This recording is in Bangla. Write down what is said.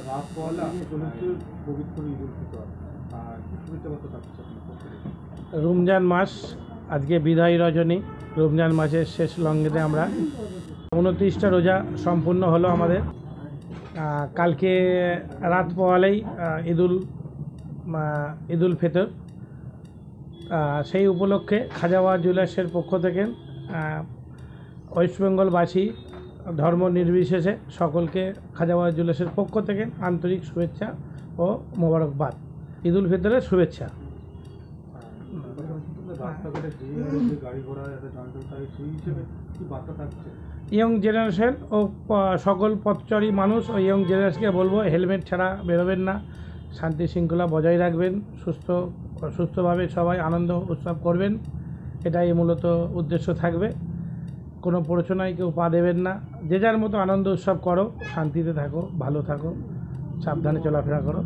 রাত পোহালে আসতে চলেছে পবিত্র ঈদ উল ফিতর, কি শুভেচ্ছা বার্তা থাকছে আপনার পক্ষ থেকে? রমজান মাস আজকে বিদায় রজনী। রমজান মাসের শেষ লগ্নে আমরা 29টা রোজা সম্পূর্ণ হলো আমাদের। কালকে রাত পোহালেই ঈদুল ফিতর। সেই উপলক্ষে খাজাবাদ জুয়েলার্সের পক্ষ থেকে ওয়েস্টবেঙ্গলবাসী ধর্ম নির্বিশেষে সকলকে খাজাবাদ জুয়েলার্সের পক্ষ থেকে আন্তরিক শুভেচ্ছা ও মোবারকবাদ। ঈদুল ফিতরের শুভেচ্ছা। রাস্তাঘাটে যে গাড়ি ঘোড়া চলাচল থাকে সেই হিসেবে কি বার্তা থাকছে? ইয়ং জেনারেশন ও সকল পথচারী মানুষ ও ইয়ং জেনারেশনকে বলবো, হেলমেট ছাড়া বেরোবেন না, শান্তি শৃঙ্খলা বজায় রাখবেন, সুস্থভাবে সবাই আনন্দ উৎসব করবেন, এটাই মূলত উদ্দেশ্য থাকবে। কোনো প্ররোচনায় কেউ পা দেবেন না, যে যার মতো আনন্দ উৎসব করো, শান্তিতে থাকো, ভালো থাকো, সাবধানে চলাফেরা করো।